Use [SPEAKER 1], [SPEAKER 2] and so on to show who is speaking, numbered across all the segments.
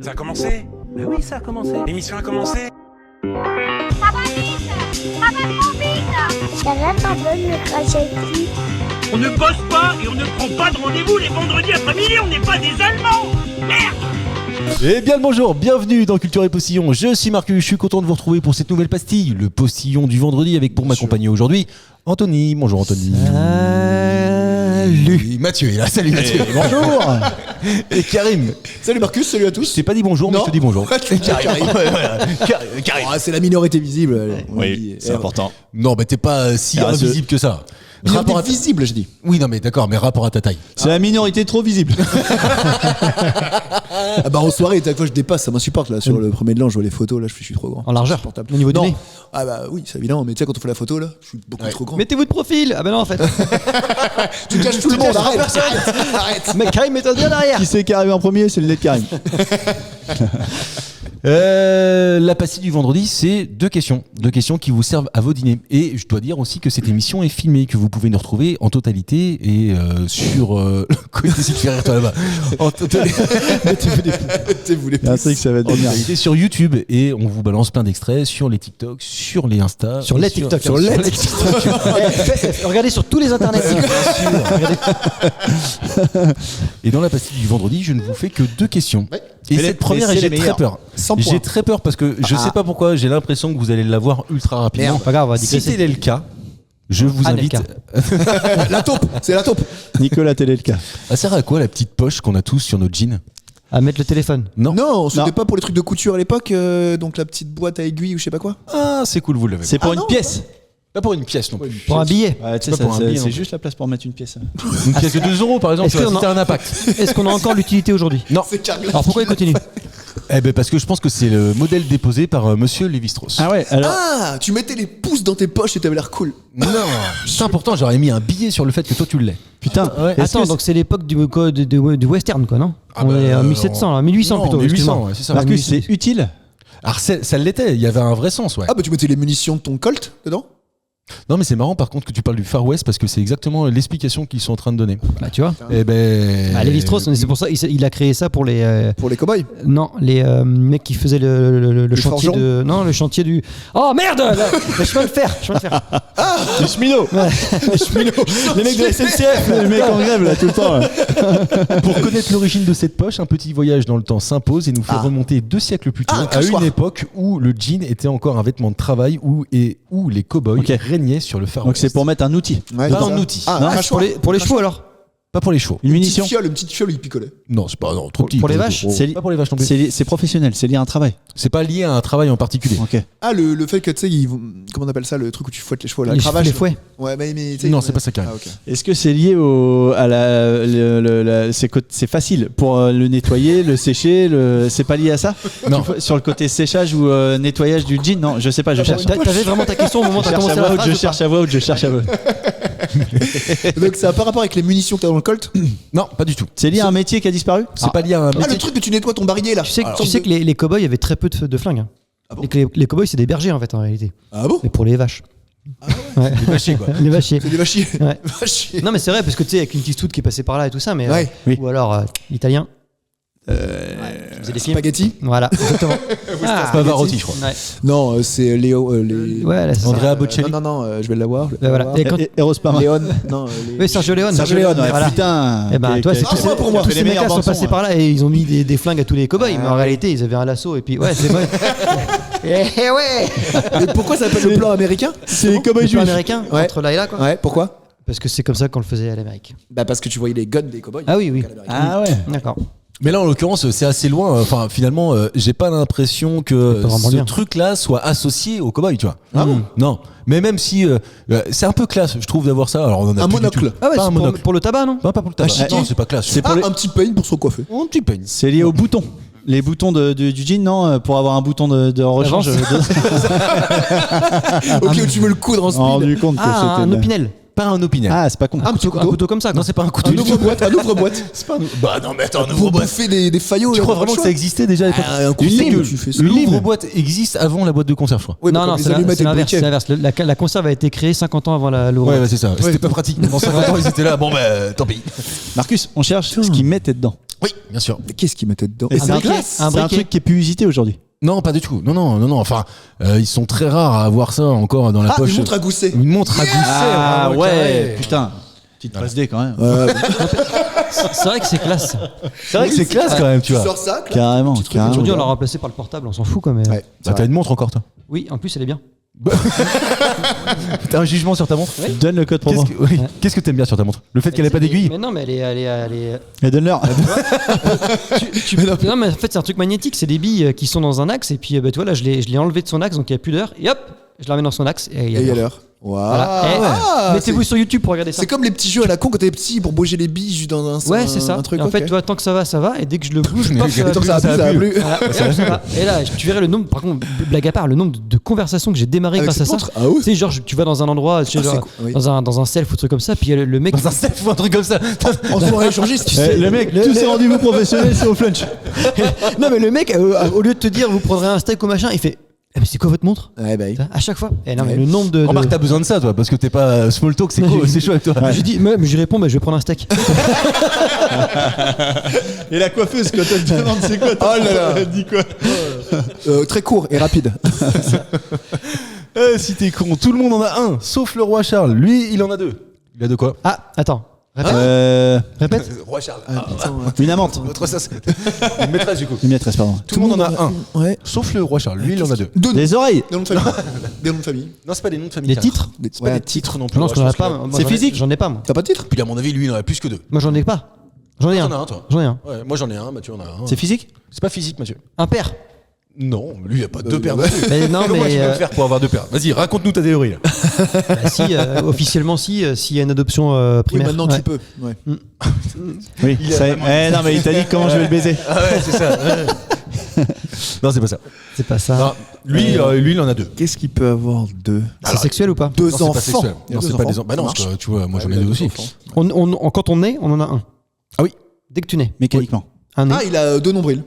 [SPEAKER 1] Ça a commencé?
[SPEAKER 2] Bah oui, ça a commencé.
[SPEAKER 1] L'émission a commencé?
[SPEAKER 3] Ça va trop vite. Ça va pas bonne le trajectoire.
[SPEAKER 4] On ne bosse pas et on ne prend pas de rendez-vous les vendredis après-midi, on n'est pas des Allemands. Merde.
[SPEAKER 5] Eh bien le bonjour, bienvenue dans Culture et Postillon. Je suis Marcus, je suis content de vous retrouver pour cette nouvelle pastille, le postillon du vendredi, avec pour m'accompagner aujourd'hui Anthony. Bonjour Anthony. Salut. Mathieu est là, salut Mathieu.
[SPEAKER 6] Bonjour.
[SPEAKER 5] Et Karim.
[SPEAKER 6] Salut Marcus, salut à tous.
[SPEAKER 5] Je t'ai pas dit bonjour, mais je te dis bonjour.
[SPEAKER 6] Karim.
[SPEAKER 5] Karim.
[SPEAKER 6] Ah, c'est la minorité visible.
[SPEAKER 5] Oui,
[SPEAKER 6] c'est important.
[SPEAKER 5] Non, mais t'es pas si invisible que ça.
[SPEAKER 6] Rapport visible, je dis.
[SPEAKER 5] Oui, non, mais d'accord, mais rapport à ta taille.
[SPEAKER 6] C'est la minorité trop visible. Ah bah en soirée, à chaque fois je dépasse, ça m'insupporte là. Sur le premier de l'an, je vois les photos là, je suis trop grand.
[SPEAKER 2] En largeur, au niveau du nez.
[SPEAKER 6] Ah bah oui, c'est évident, mais tu sais, quand on fait la photo là, je suis beaucoup trop grand.
[SPEAKER 2] Mettez-vous de profil. Ah bah non, en fait.
[SPEAKER 6] Tu caches tout le monde, arrête.
[SPEAKER 2] Mais Karim, mets-toi bien derrière.
[SPEAKER 6] Qui c'est qui arrive en premier, c'est le nez de Karim.
[SPEAKER 5] La pastille du vendredi, c'est deux questions qui vous servent à vos dîners. Et je dois dire aussi que cette émission est filmée, que vous pouvez nous retrouver en totalité et sur le côté de faire rire toi là-bas. En totalité,
[SPEAKER 6] Mettez-vous les pouces.
[SPEAKER 5] que ça va être sur YouTube, et on vous balance plein d'extraits sur les TikTok, sur les Insta,
[SPEAKER 2] Sur les TikTok.
[SPEAKER 5] sur les TikTok.
[SPEAKER 2] Regardez sur tous les internets.
[SPEAKER 5] Et dans la pastille du vendredi, je ne vous fais que deux questions.
[SPEAKER 6] Ouais.
[SPEAKER 5] Et
[SPEAKER 6] Mais
[SPEAKER 5] cette première,
[SPEAKER 6] c'est
[SPEAKER 5] j'ai
[SPEAKER 6] les
[SPEAKER 5] très
[SPEAKER 6] meilleurs.
[SPEAKER 5] peur.
[SPEAKER 6] 100 points.
[SPEAKER 5] J'ai très peur parce que je sais pas pourquoi, j'ai l'impression que vous allez l'avoir ultra rapidement.
[SPEAKER 2] Pas grave, on va
[SPEAKER 5] Si
[SPEAKER 2] digresser.
[SPEAKER 5] tel est le cas, je vous invite.
[SPEAKER 6] La taupe, c'est la taupe. Nicolas Telelka.
[SPEAKER 5] Ça sert à quoi la petite poche qu'on a tous sur nos jeans?
[SPEAKER 2] À mettre le téléphone.
[SPEAKER 6] Non, c'était pas pour les trucs de couture à l'époque, donc la petite boîte à aiguilles ou je sais pas quoi.
[SPEAKER 5] Ah, c'est cool, vous l'avez.
[SPEAKER 6] C'est pour une pièce.
[SPEAKER 5] Pas pour une pièce non plus.
[SPEAKER 2] Pour un billet.
[SPEAKER 6] Ouais, tu
[SPEAKER 5] sais,
[SPEAKER 6] sais,
[SPEAKER 5] pas pour un billet, non.
[SPEAKER 6] c'est juste la place pour mettre une pièce.
[SPEAKER 5] Une pièce de 2 euros par exemple,
[SPEAKER 2] Est-ce
[SPEAKER 5] ça
[SPEAKER 2] qu'on
[SPEAKER 5] va
[SPEAKER 2] a-
[SPEAKER 5] un impact.
[SPEAKER 2] Est-ce qu'on a encore l'utilité aujourd'hui?
[SPEAKER 5] Non.
[SPEAKER 6] C'est carré.
[SPEAKER 2] Alors pourquoi il continue?
[SPEAKER 5] Eh ben parce que je pense que c'est le modèle déposé par Monsieur Lévi-Strauss.
[SPEAKER 6] Ah ouais, alors. Ah, tu mettais les pouces dans tes poches et t'avais l'air cool.
[SPEAKER 5] Non. C'est important, j'aurais mis un billet sur le fait que toi tu l'aies.
[SPEAKER 6] Putain,
[SPEAKER 5] Ouais.
[SPEAKER 2] Attends, donc c'est l'époque du western, quoi, non?
[SPEAKER 5] Ah
[SPEAKER 2] On
[SPEAKER 5] bah,
[SPEAKER 2] est en 1700, là, 1800
[SPEAKER 5] non,
[SPEAKER 2] plutôt.
[SPEAKER 5] 1800,
[SPEAKER 2] excuse-moi.
[SPEAKER 5] ouais, c'est ça.
[SPEAKER 6] Marcus, c'est utile.
[SPEAKER 5] Alors ça l'était, il y avait un vrai sens, ouais.
[SPEAKER 6] Ah bah tu mettais les munitions de ton Colt dedans.
[SPEAKER 5] Non mais c'est marrant par contre que tu parles du Far West parce que c'est exactement l'explication qu'ils sont en train de donner.
[SPEAKER 2] Bah tu vois.
[SPEAKER 5] Eh ben.
[SPEAKER 2] Lévi-Strauss, c'est pour ça, il a créé ça pour les.
[SPEAKER 6] Pour les cow-boys.
[SPEAKER 2] Non, les mecs qui faisaient le chantier
[SPEAKER 6] forgeron.
[SPEAKER 2] de. Non, le chantier du. Oh merde là, je peux le faire.
[SPEAKER 6] Les cheminots. Les mecs de la SNCF, les mecs en grève là tout le temps. Là.
[SPEAKER 5] Pour connaître l'origine de cette poche, un petit voyage dans le temps s'impose et nous fait remonter 2 siècles plus tôt,
[SPEAKER 6] Ah, un
[SPEAKER 5] à
[SPEAKER 6] cachoir.
[SPEAKER 5] une époque où le jean était encore un vêtement de travail où les cow-boys régnaient sur le Far
[SPEAKER 6] Donc
[SPEAKER 5] West.
[SPEAKER 6] c'est pour mettre un outil.
[SPEAKER 5] Pas un outil.
[SPEAKER 6] Ah,
[SPEAKER 2] Non,
[SPEAKER 6] un
[SPEAKER 2] c'est
[SPEAKER 6] crachoir.
[SPEAKER 2] pour les chevaux alors.
[SPEAKER 5] Pas pour les chevaux.
[SPEAKER 6] Une munition.
[SPEAKER 2] Ah,
[SPEAKER 6] Une petite fiole, il picolait.
[SPEAKER 5] Non, c'est pas trop petit.
[SPEAKER 2] pour les
[SPEAKER 5] le
[SPEAKER 2] vaches,
[SPEAKER 5] coup.
[SPEAKER 6] c'est
[SPEAKER 5] Pas pour les vaches non plus.
[SPEAKER 6] C'est professionnel, c'est lié à un travail.
[SPEAKER 5] C'est pas lié à un travail en particulier.
[SPEAKER 6] Ok.
[SPEAKER 7] Ah, le fait que tu sais, comment on appelle ça, le truc où tu fouettes les chevaux, la
[SPEAKER 2] Les
[SPEAKER 7] cravache.
[SPEAKER 2] fouets.
[SPEAKER 7] Ouais, mais tu sais,
[SPEAKER 5] Non, c'est pas ça carrément.
[SPEAKER 7] Ah, ok.
[SPEAKER 6] Est-ce que c'est lié à c'est facile pour le nettoyer, le sécher, c'est pas lié à ça?
[SPEAKER 5] Non.
[SPEAKER 6] Sur le côté séchage ou nettoyage du jean? Non, je sais pas, je cherche.
[SPEAKER 2] T'avais vraiment ta question au moment où t'as commencé la phrase.
[SPEAKER 6] Je cherche à voix haute, je cherche à voix haute.
[SPEAKER 7] Donc ça a pas rapport avec les munitions que t'as dans le Colt.
[SPEAKER 5] Non, pas du tout.
[SPEAKER 6] C'est lié à un métier qui a disparu?
[SPEAKER 5] C'est pas lié à un
[SPEAKER 7] Ah,
[SPEAKER 5] métier.
[SPEAKER 7] le truc que tu nettoies ton barillet là.
[SPEAKER 2] Tu sais que les cow-boys avaient très peu de flingues. Hein.
[SPEAKER 7] Ah bon
[SPEAKER 2] Et que les cow-boys c'est des bergers en fait en réalité.
[SPEAKER 7] Ah bon?
[SPEAKER 2] Mais pour les vaches. Ouais.
[SPEAKER 5] Des vachiers, quoi.
[SPEAKER 2] Les vachiers.
[SPEAKER 7] C'est des vachiers.
[SPEAKER 2] Ouais.
[SPEAKER 7] Vachiers.
[SPEAKER 2] Non mais c'est vrai parce que tu sais avec une petite Eastwood qui est passée par là et tout ça mais
[SPEAKER 7] Ouais.
[SPEAKER 6] Oui.
[SPEAKER 2] ou alors l'italien qui faisait des films.
[SPEAKER 7] Spaghetti.
[SPEAKER 2] Voilà, exactement.
[SPEAKER 5] Pavarotti, je crois.
[SPEAKER 2] Ouais.
[SPEAKER 7] Non, c'est Léo.
[SPEAKER 2] Ouais, là, c'est ça.
[SPEAKER 5] Andrea Bocelli.
[SPEAKER 7] Non, je vais l'avoir.
[SPEAKER 2] Voilà. Et quand-
[SPEAKER 6] Eros Pama.
[SPEAKER 7] Léon. Non,
[SPEAKER 2] Oui, Sergio Leone.
[SPEAKER 6] Sergio Leone, ouais,
[SPEAKER 2] Voilà.
[SPEAKER 6] putain.
[SPEAKER 2] Eh ben, toi, c'est tous
[SPEAKER 7] pour moi.
[SPEAKER 2] ces mecs-là sont passés par là et ils ont mis des flingues à tous les cow-boys, mais en réalité, ils avaient un lasso et puis ouais, c'est vrai. Eh ouais.
[SPEAKER 7] Mais pourquoi ça s'appelle le plan américain?
[SPEAKER 6] C'est les
[SPEAKER 2] Le
[SPEAKER 6] cow-boys
[SPEAKER 2] plan
[SPEAKER 6] juifs.
[SPEAKER 2] américain
[SPEAKER 7] Ouais.
[SPEAKER 2] entre là et là quoi.
[SPEAKER 7] Ouais, pourquoi?
[SPEAKER 2] Parce que c'est comme ça qu'on le faisait à l'Amérique.
[SPEAKER 7] Bah parce que tu voyais les guns des cowboys.
[SPEAKER 2] Ah oui, oui.
[SPEAKER 6] Ah ouais.
[SPEAKER 2] D'accord.
[SPEAKER 5] Mais là, en l'occurrence, c'est assez loin. Enfin, finalement, j'ai pas l'impression que
[SPEAKER 2] pas vraiment
[SPEAKER 5] ce
[SPEAKER 2] bien.
[SPEAKER 5] truc-là soit associé au cowboy, tu vois.
[SPEAKER 7] Ah bon?
[SPEAKER 5] Non. Mais même si c'est un peu classe, je trouve, d'avoir ça. Alors, on en a
[SPEAKER 7] Un
[SPEAKER 5] plus du
[SPEAKER 7] monocle.
[SPEAKER 5] tout.
[SPEAKER 2] Ah ouais,
[SPEAKER 5] Pas un
[SPEAKER 2] c'est
[SPEAKER 5] monocle.
[SPEAKER 2] pour le tabac, non?
[SPEAKER 5] Non, pas pour le tabac.
[SPEAKER 7] chiquet.
[SPEAKER 5] Non, c'est pas classe.
[SPEAKER 6] C'est pour les-
[SPEAKER 7] Un petit peigne pour se coiffer.
[SPEAKER 5] un petit peigne.
[SPEAKER 6] C'est lié aux boutons. Les boutons du jean, non? Pour avoir un bouton de rechange.
[SPEAKER 7] Ok, tu veux le coudre en speed.
[SPEAKER 6] rendu compte que
[SPEAKER 2] Ah, un
[SPEAKER 6] c'était.
[SPEAKER 2] opinel.
[SPEAKER 5] Pas un opinel.
[SPEAKER 6] Ah, c'est pas con.
[SPEAKER 7] Un petit
[SPEAKER 2] Un
[SPEAKER 7] couteau.
[SPEAKER 2] couteau comme ça quoi.
[SPEAKER 5] Non, c'est pas un couteau.
[SPEAKER 7] Un ouvre-boîte. Un ouvre-boîte.
[SPEAKER 5] C'est pas un Bah non, mais attends, un
[SPEAKER 7] Pour
[SPEAKER 5] ouvre-boîte.
[SPEAKER 7] bouffer des faillots.
[SPEAKER 5] Tu
[SPEAKER 7] là,
[SPEAKER 5] crois
[SPEAKER 7] on a
[SPEAKER 5] vraiment
[SPEAKER 7] pas
[SPEAKER 5] que
[SPEAKER 7] le
[SPEAKER 5] ça
[SPEAKER 7] choix.
[SPEAKER 5] existait déjà à l'époque?
[SPEAKER 7] Ah, un coup
[SPEAKER 5] Une
[SPEAKER 7] de
[SPEAKER 5] lime.
[SPEAKER 7] gueule, tu fais ça.
[SPEAKER 5] L'ouvre-boîte existe avant la boîte de conserve, je crois.
[SPEAKER 7] Ouais,
[SPEAKER 2] Non,
[SPEAKER 7] bah,
[SPEAKER 2] non,
[SPEAKER 7] quand
[SPEAKER 2] c'est
[SPEAKER 7] les allumettes
[SPEAKER 2] c'est
[SPEAKER 7] et le
[SPEAKER 2] l'inverse.
[SPEAKER 7] briquet.
[SPEAKER 2] C'est l'inverse. La conserve a été créée 50 ans avant la
[SPEAKER 5] Ouais,
[SPEAKER 2] l'ouvre.
[SPEAKER 5] bah, c'est ça. C'était pas pratique. Pendant 50 ans, ils étaient là. Bon, bah, tant pis.
[SPEAKER 6] Marcus, on cherche ce qu'ils mettaient dedans.
[SPEAKER 5] Oui, bien sûr.
[SPEAKER 7] Mais qu'est-ce qu'ils mettaient dedans?
[SPEAKER 6] Et c'est
[SPEAKER 2] briquet,
[SPEAKER 6] c'est
[SPEAKER 2] un
[SPEAKER 6] un
[SPEAKER 2] briquet.
[SPEAKER 6] truc qui est plus usité aujourd'hui.
[SPEAKER 5] Non, pas du tout. Non. Enfin, ils sont très rares à avoir ça encore dans la
[SPEAKER 7] Ah,
[SPEAKER 5] poche.
[SPEAKER 7] une montre à gousset.
[SPEAKER 5] Une montre à gousset. vraiment carré.
[SPEAKER 6] putain. Petite passe D quand même.
[SPEAKER 2] C'est vrai que c'est classe.
[SPEAKER 5] C'est vrai que c'est classe quand même, tu
[SPEAKER 7] Tu
[SPEAKER 5] vois.
[SPEAKER 7] sors ça, clac.
[SPEAKER 6] Carrément, carrément.
[SPEAKER 2] Aujourd'hui, on l'a remplacé par le portable, on s'en fout quoi. Mais...
[SPEAKER 7] Ouais, c'est
[SPEAKER 5] Bah, t'as
[SPEAKER 7] vrai.
[SPEAKER 5] une montre encore, toi.
[SPEAKER 2] Oui, en plus, elle est bien.
[SPEAKER 5] T'as un jugement sur ta montre
[SPEAKER 6] Donne le code promo.
[SPEAKER 5] Qu'est-ce que t'aimes bien sur ta montre? Le fait qu'elle ait pas d'aiguille?
[SPEAKER 2] Mais non, mais elle est.
[SPEAKER 6] Et donne-leur.
[SPEAKER 2] Non, mais en fait, c'est un truc magnétique. C'est des billes qui sont dans un axe. Et puis, bah, tu vois, là, je l'ai enlevé de son axe, donc il n'y a plus d'heure. Et hop, je la remets dans son axe. Et il y a
[SPEAKER 7] Et il y a
[SPEAKER 2] l'heure.
[SPEAKER 7] l'heure. Waouh.
[SPEAKER 2] Voilà. Et
[SPEAKER 7] Ah,
[SPEAKER 2] mettez-vous sur YouTube pour regarder ça.
[SPEAKER 7] c'est comme les petits jeux à la con quand t'es petit pour bouger les billes juste dans un
[SPEAKER 2] Ouais, c'est ça.
[SPEAKER 7] un truc.
[SPEAKER 2] Et en fait,
[SPEAKER 7] ok.
[SPEAKER 2] tu vois, tant que ça va. Et dès que je le bouge,
[SPEAKER 5] Mais
[SPEAKER 2] paf, ça va
[SPEAKER 7] Tant que
[SPEAKER 2] plus.
[SPEAKER 7] ça a plu, ça a plu.
[SPEAKER 2] Voilà. Et hop, ça va. Et là, tu verrais le nombre, par contre, blague à part, le nombre de conversations que j'ai démarré
[SPEAKER 7] Avec
[SPEAKER 2] grâce à
[SPEAKER 7] cette
[SPEAKER 2] ça.
[SPEAKER 7] montre. Ah oui.
[SPEAKER 2] Tu sais, genre, tu vas dans un endroit, tu sais,
[SPEAKER 7] Ah, c'est
[SPEAKER 2] genre,
[SPEAKER 7] cool, oui.
[SPEAKER 2] dans un self ou truc comme ça, puis le mec.
[SPEAKER 5] Dans un self ou un truc comme ça.
[SPEAKER 7] En soirée échangiste, tu sais.
[SPEAKER 6] Le mec, tous ses rendez-vous professionnels, c'est au flunch.
[SPEAKER 2] Non, mais le mec, au lieu de te dire, vous prendrez un steak ou machin, il fait. Eh, mais c'est quoi votre montre?
[SPEAKER 7] Ouais, bah oui.
[SPEAKER 2] À chaque fois. Et non, mais le nombre de.
[SPEAKER 5] Remarque, t'as besoin de ça, toi, parce que t'es pas small talk, c'est chaud avec toi.
[SPEAKER 2] J'ai dit, mais je réponds, je vais prendre un steak.
[SPEAKER 6] Et la coiffeuse, quand elle te demande c'est quoi,
[SPEAKER 7] Oh là là.
[SPEAKER 6] elle dit quoi?
[SPEAKER 7] Très court et rapide.
[SPEAKER 5] Si t'es con, tout le monde en a un, sauf le roi Charles. Lui, il en a deux. Il a de quoi?
[SPEAKER 2] Ah, attends. Répète. Répète.
[SPEAKER 5] Roi Charles.
[SPEAKER 6] Une amante.
[SPEAKER 5] L'autre, ça, c'est une maîtresse, du coup.
[SPEAKER 6] Une maîtresse, pardon.
[SPEAKER 5] Tout le monde en a un,
[SPEAKER 7] Ouais.
[SPEAKER 5] sauf le roi Charles. Lui, il en a deux.
[SPEAKER 7] Deux noms.
[SPEAKER 6] Les oreilles.
[SPEAKER 7] Des noms de famille. Des noms de famille.
[SPEAKER 5] Non, c'est pas des noms de famille.
[SPEAKER 2] Des
[SPEAKER 5] car.
[SPEAKER 2] titres?
[SPEAKER 7] Des-
[SPEAKER 5] C'est pas
[SPEAKER 7] ouais,
[SPEAKER 5] des titres non plus.
[SPEAKER 2] Non,
[SPEAKER 5] Ouais,
[SPEAKER 2] parce qu'on en a
[SPEAKER 5] je pense
[SPEAKER 2] pas.
[SPEAKER 5] que-
[SPEAKER 2] Moi,
[SPEAKER 6] C'est physique.
[SPEAKER 2] J'en ai pas, moi.
[SPEAKER 7] T'as pas de titre?
[SPEAKER 5] Puis à mon avis, lui, il en a plus que deux.
[SPEAKER 2] Moi, j'en ai pas. J'en ai
[SPEAKER 5] T'en
[SPEAKER 2] un.
[SPEAKER 5] as un, toi?
[SPEAKER 2] J'en ai un.
[SPEAKER 5] Ouais, moi j'en ai un, Mathieu en a un.
[SPEAKER 6] C'est physique?
[SPEAKER 5] C'est pas physique, Mathieu.
[SPEAKER 2] Un père.
[SPEAKER 5] Non, lui, il a pas deux paires.
[SPEAKER 7] ouais.
[SPEAKER 2] Mais non,
[SPEAKER 5] Comment tu
[SPEAKER 2] mais.
[SPEAKER 5] peux le faire pour avoir deux paires? Vas-y, raconte-nous ta théorie là.
[SPEAKER 2] Bah, si, officiellement, s'il y a une adoption
[SPEAKER 7] Oui,
[SPEAKER 2] primaire.
[SPEAKER 7] maintenant
[SPEAKER 2] Ouais.
[SPEAKER 7] tu peux. Ouais.
[SPEAKER 6] Oui.
[SPEAKER 5] Il a
[SPEAKER 6] Ça y est.
[SPEAKER 5] vraiment-
[SPEAKER 6] Non, mais il t'a dit comment je vais le baiser.
[SPEAKER 5] Ah ouais, c'est ça. Non, c'est pas ça.
[SPEAKER 2] C'est pas ça.
[SPEAKER 5] Non, lui, il en a deux.
[SPEAKER 7] Qu'est-ce qu'il peut avoir deux?
[SPEAKER 2] C'est sexuel ou pas?
[SPEAKER 7] Deux
[SPEAKER 5] Non, c'est pas
[SPEAKER 7] enfants.
[SPEAKER 5] sexuel.
[SPEAKER 7] Il y a
[SPEAKER 5] Non,
[SPEAKER 7] deux
[SPEAKER 5] c'est pas des
[SPEAKER 7] enfants.
[SPEAKER 5] enfants. Bah non,
[SPEAKER 7] Ça
[SPEAKER 5] parce
[SPEAKER 7] marche.
[SPEAKER 5] que tu vois, moi j'en ai
[SPEAKER 7] Ouais,
[SPEAKER 5] deux
[SPEAKER 7] deux
[SPEAKER 5] aussi.
[SPEAKER 7] enfants.
[SPEAKER 2] Quand on naît, on en a un.
[SPEAKER 5] Ah oui.
[SPEAKER 2] Dès que tu nais.
[SPEAKER 6] Mécaniquement.
[SPEAKER 2] Un nez.
[SPEAKER 7] Ah, il a deux nombrils.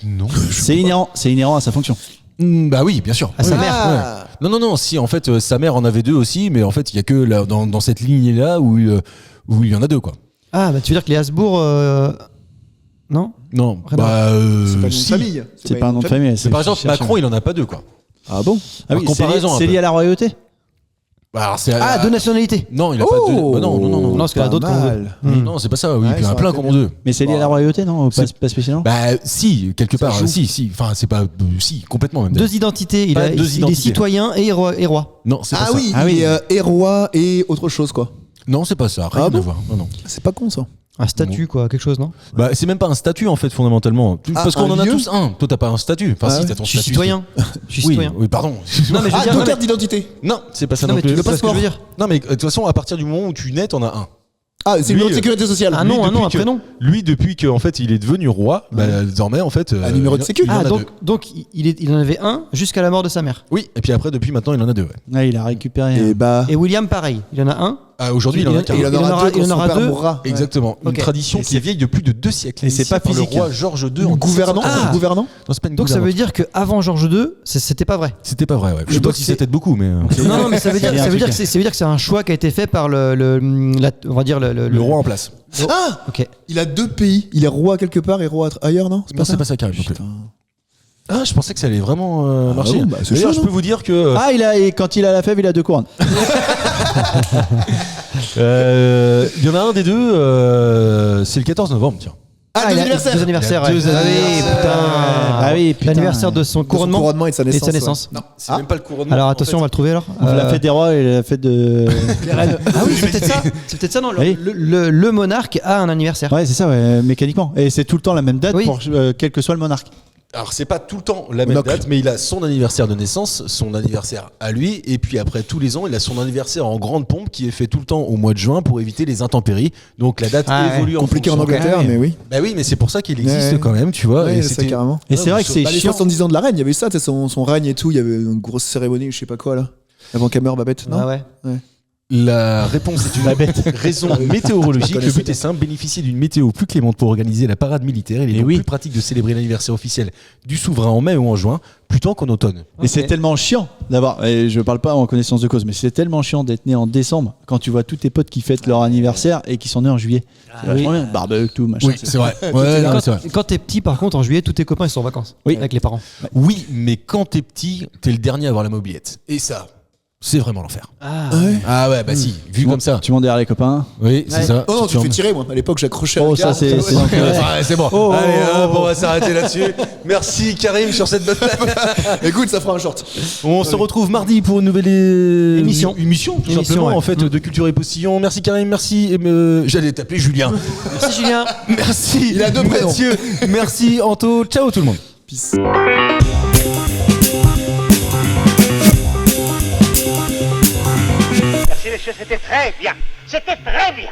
[SPEAKER 5] Non.
[SPEAKER 6] C'est inhérent à sa fonction.
[SPEAKER 5] Bah oui, bien sûr.
[SPEAKER 2] À sa
[SPEAKER 5] Oui.
[SPEAKER 2] mère.
[SPEAKER 7] Ah.
[SPEAKER 5] Non, si, en fait, sa mère en avait deux aussi, mais en fait, il y a que là, dans cette lignée-là où il y en a deux, quoi.
[SPEAKER 2] Ah, bah tu veux dire que les Habsbourg. Non?
[SPEAKER 5] Non,
[SPEAKER 2] Rien
[SPEAKER 5] bah.
[SPEAKER 7] C'est pas un nom de
[SPEAKER 5] si.
[SPEAKER 7] famille.
[SPEAKER 6] C'est pas un nom de famille.
[SPEAKER 5] Mais par exemple, Macron, il en a pas deux, quoi.
[SPEAKER 7] Ah bon?
[SPEAKER 6] Ah oui,
[SPEAKER 5] Par comparaison, un
[SPEAKER 6] c'est
[SPEAKER 5] peu.
[SPEAKER 6] lié à la royauté.
[SPEAKER 5] Bah, alors, c'est.
[SPEAKER 2] Ah, deux nationalités.
[SPEAKER 5] Non, il a pas deux. Bah, non.
[SPEAKER 2] Non, parce qu'il y en a
[SPEAKER 7] pas
[SPEAKER 2] d'autres qui ont deux.
[SPEAKER 7] mal.
[SPEAKER 5] Non, c'est pas ça, oui.
[SPEAKER 7] Ouais,
[SPEAKER 5] Puis il y en a
[SPEAKER 7] ça
[SPEAKER 5] plein
[SPEAKER 7] aurait
[SPEAKER 5] qui
[SPEAKER 7] été
[SPEAKER 5] en ont deux.
[SPEAKER 6] Mais c'est lié à la royauté, non? Pas spécialement.
[SPEAKER 5] Bah, si, quelque part.
[SPEAKER 7] joue.
[SPEAKER 5] Si. Enfin, c'est pas. Si, complètement même.
[SPEAKER 2] Deux identités.
[SPEAKER 5] Pas deux
[SPEAKER 2] Il est
[SPEAKER 5] identités.
[SPEAKER 2] citoyen et roi.
[SPEAKER 5] Non, c'est pas
[SPEAKER 7] Ah
[SPEAKER 5] ça.
[SPEAKER 7] oui,
[SPEAKER 6] Ah
[SPEAKER 7] il
[SPEAKER 6] oui.
[SPEAKER 7] est roi et autre chose quoi.
[SPEAKER 5] Non, c'est pas ça. Rien
[SPEAKER 7] Ah
[SPEAKER 5] à
[SPEAKER 7] bon
[SPEAKER 5] voir. Non.
[SPEAKER 7] C'est pas con ça.
[SPEAKER 2] Un statut, quoi. Quelque chose, non?
[SPEAKER 5] Bah, c'est même pas un statut, en fait, fondamentalement. Parce qu'on
[SPEAKER 7] un
[SPEAKER 5] en a
[SPEAKER 7] lieu
[SPEAKER 5] tous un. Toi, t'as pas un statut. Enfin,
[SPEAKER 7] Ah
[SPEAKER 5] si,
[SPEAKER 7] ouais.
[SPEAKER 5] t'as ton
[SPEAKER 2] Je suis
[SPEAKER 5] statut.
[SPEAKER 2] citoyen. Je suis
[SPEAKER 5] Oui,
[SPEAKER 2] citoyen.
[SPEAKER 5] oui, pardon.
[SPEAKER 2] Non, mais je veux
[SPEAKER 7] Ah,
[SPEAKER 2] dire.
[SPEAKER 7] deux
[SPEAKER 2] non,
[SPEAKER 7] cartes d'identité.
[SPEAKER 5] Non, c'est pas ça
[SPEAKER 2] Non,
[SPEAKER 5] non
[SPEAKER 2] mais
[SPEAKER 5] plus.
[SPEAKER 2] tu vois ce que je veux dire.
[SPEAKER 5] Non, mais de toute façon, à partir du moment où tu nais, t'en as un.
[SPEAKER 7] Ah, c'est
[SPEAKER 5] Lui,
[SPEAKER 7] numéro de sécurité sociale.
[SPEAKER 2] Ah
[SPEAKER 5] Lui,
[SPEAKER 2] non,
[SPEAKER 5] depuis
[SPEAKER 2] un
[SPEAKER 5] que-
[SPEAKER 2] prénom.
[SPEAKER 5] Lui, depuis qu'en fait, il est devenu roi, bah, désormais, en fait.
[SPEAKER 7] Un numéro de sécu.
[SPEAKER 5] il en
[SPEAKER 2] Ah,
[SPEAKER 5] a
[SPEAKER 2] donc,
[SPEAKER 5] deux.
[SPEAKER 2] donc il en avait un jusqu'à la mort de sa mère.
[SPEAKER 5] Oui, et puis après, depuis maintenant, il en a deux. Ouais.
[SPEAKER 6] Ouais, il a récupéré.
[SPEAKER 7] Et bah.
[SPEAKER 2] Et William, pareil. Il en a un.
[SPEAKER 5] Ah, aujourd'hui, il en a qu'un.
[SPEAKER 7] Et il en
[SPEAKER 2] il en
[SPEAKER 7] aura
[SPEAKER 2] aura-
[SPEAKER 7] deux
[SPEAKER 2] il en
[SPEAKER 7] quand
[SPEAKER 2] aura
[SPEAKER 7] son père
[SPEAKER 2] deux.
[SPEAKER 7] mourra.
[SPEAKER 5] Exactement. Une
[SPEAKER 2] Ok.
[SPEAKER 5] tradition qui est vieille de plus de 2 siècles.
[SPEAKER 6] Et c'est pas
[SPEAKER 5] Initiée par
[SPEAKER 6] physique.
[SPEAKER 5] Le roi Georges II en
[SPEAKER 7] Gouvernant.
[SPEAKER 2] Ah.
[SPEAKER 7] Gouvernant.
[SPEAKER 5] Non, c'est pas une
[SPEAKER 2] Donc ça veut
[SPEAKER 5] gouvernante.
[SPEAKER 2] dire qu'avant Georges II, c'était pas vrai.
[SPEAKER 5] C'était pas vrai, ouais. Je sais
[SPEAKER 2] donc
[SPEAKER 5] pas si
[SPEAKER 2] c'est-
[SPEAKER 5] c'était beaucoup, mais.
[SPEAKER 2] Non, mais ça veut dire,
[SPEAKER 6] bien
[SPEAKER 2] ça veut dire
[SPEAKER 6] expliqué.
[SPEAKER 2] que ça veut dire que c'est un choix qui a été fait par on va dire
[SPEAKER 5] Le roi en place.
[SPEAKER 7] Ah,
[SPEAKER 2] Ok.
[SPEAKER 7] il a deux pays. Il est roi quelque part et roi ailleurs, non?
[SPEAKER 5] Non, c'est pas ça qui arrive non plus.
[SPEAKER 7] Putain.
[SPEAKER 5] Ah, je pensais que ça allait vraiment marcher.
[SPEAKER 7] bon, bah, c'est
[SPEAKER 5] D'ailleurs,
[SPEAKER 7] chaud,
[SPEAKER 5] je
[SPEAKER 7] non
[SPEAKER 5] peux vous dire que.
[SPEAKER 6] Et quand il a la fève, il a deux couronnes.
[SPEAKER 5] Il y en a un des deux, c'est le 14 novembre, tiens.
[SPEAKER 7] Ah, deux
[SPEAKER 2] il a
[SPEAKER 7] anniversaires.
[SPEAKER 2] deux anniversaires.
[SPEAKER 5] Il y a deux
[SPEAKER 2] ouais. Ah oui,
[SPEAKER 5] anniversaires.
[SPEAKER 2] putain.
[SPEAKER 6] Ah oui, putain.
[SPEAKER 2] L'anniversaire de son
[SPEAKER 7] De son
[SPEAKER 2] couronnement.
[SPEAKER 7] couronnement et de sa naissance.
[SPEAKER 2] naissance.
[SPEAKER 7] ouais.
[SPEAKER 5] Non, c'est
[SPEAKER 7] Ah.
[SPEAKER 5] même pas le couronnement.
[SPEAKER 2] Alors
[SPEAKER 5] en
[SPEAKER 2] attention, on
[SPEAKER 5] fait.
[SPEAKER 2] va le trouver alors.
[SPEAKER 6] La fête des rois et la fête de.
[SPEAKER 2] Ah oui, c'est peut-être ça. C'est peut-être ça, non
[SPEAKER 6] Oui.
[SPEAKER 2] le monarque a un anniversaire.
[SPEAKER 6] Ouais, c'est ça, ouais, mécaniquement. Et c'est tout le temps la même date
[SPEAKER 2] Oui.
[SPEAKER 6] pour quel que soit le monarque.
[SPEAKER 5] Alors, c'est pas tout le temps la même
[SPEAKER 7] Monocle.
[SPEAKER 5] date, mais il a son anniversaire de naissance, son anniversaire à lui, et puis après, tous les ans, il a son anniversaire en grande pompe qui est fait tout le temps au mois de juin pour éviter les intempéries. Donc, la date
[SPEAKER 2] Ah ouais.
[SPEAKER 5] évolue
[SPEAKER 7] Compliqué en
[SPEAKER 5] fonction.
[SPEAKER 7] Angleterre, mais oui.
[SPEAKER 5] Bah oui, mais c'est pour ça qu'il existe
[SPEAKER 7] Ouais.
[SPEAKER 5] quand même, tu vois.
[SPEAKER 7] Ouais,
[SPEAKER 5] et
[SPEAKER 7] c'est ça carrément.
[SPEAKER 6] Et c'est vrai que c'est
[SPEAKER 7] Bah, les
[SPEAKER 6] chiant.
[SPEAKER 7] 70 ans de la reine, il y avait ça, son règne et tout. Il y avait une grosse cérémonie, je sais pas quoi là. Avant qu'elle meure, Babette. Non.
[SPEAKER 2] Ah ouais.
[SPEAKER 5] La réponse est une raison météorologique. Le but est simple, bénéficier d'une météo plus clémente pour organiser la parade militaire. Il est donc plus pratique de célébrer l'anniversaire officiel du souverain en mai ou en juin, plutôt qu'en automne.
[SPEAKER 6] Et c'est tellement chiant d'avoir, et je parle pas en connaissance de cause, mais c'est tellement chiant d'être né en décembre quand tu vois tous tes potes qui fêtent leur anniversaire et qui sont nés en juillet. C'est vachement bien, barbecue, tout, machin.
[SPEAKER 5] Oui, c'est vrai. Ouais, non, c'est vrai.
[SPEAKER 2] Quand t'es petit, par contre, en juillet, tous tes copains ils sont en vacances.
[SPEAKER 6] Oui.
[SPEAKER 2] Avec les parents.
[SPEAKER 5] Oui, mais quand t'es petit, t'es le dernier à avoir la mobilette. Et ça, c'est vraiment l'enfer. Ah ouais, bah si, vu comme ça.
[SPEAKER 6] Tu montes derrière les copains.
[SPEAKER 5] Oui, c'est ça.
[SPEAKER 7] Oh non, tu fais tirer, moi. À l'époque, j'accrochais
[SPEAKER 6] Oh,
[SPEAKER 7] un
[SPEAKER 6] ça,
[SPEAKER 7] gars.
[SPEAKER 6] c'est
[SPEAKER 5] C'est bon. Allez, hop, on va s'arrêter là-dessus. Merci Karim sur cette bonne
[SPEAKER 7] Écoute, ça fera un short.
[SPEAKER 5] On se retrouve mardi pour une nouvelle émission, tout simplement,
[SPEAKER 2] ouais.
[SPEAKER 5] en fait, de Culture et Postillon. Merci Karim, merci. J'allais t'appeler Julien.
[SPEAKER 2] Merci Julien.
[SPEAKER 5] Merci.
[SPEAKER 7] Il a deux prénoms.
[SPEAKER 5] Mathieu. Merci Anto. Ciao tout le monde.
[SPEAKER 7] Peace.
[SPEAKER 4] Merci messieurs, c'était très bien. C'était très bien.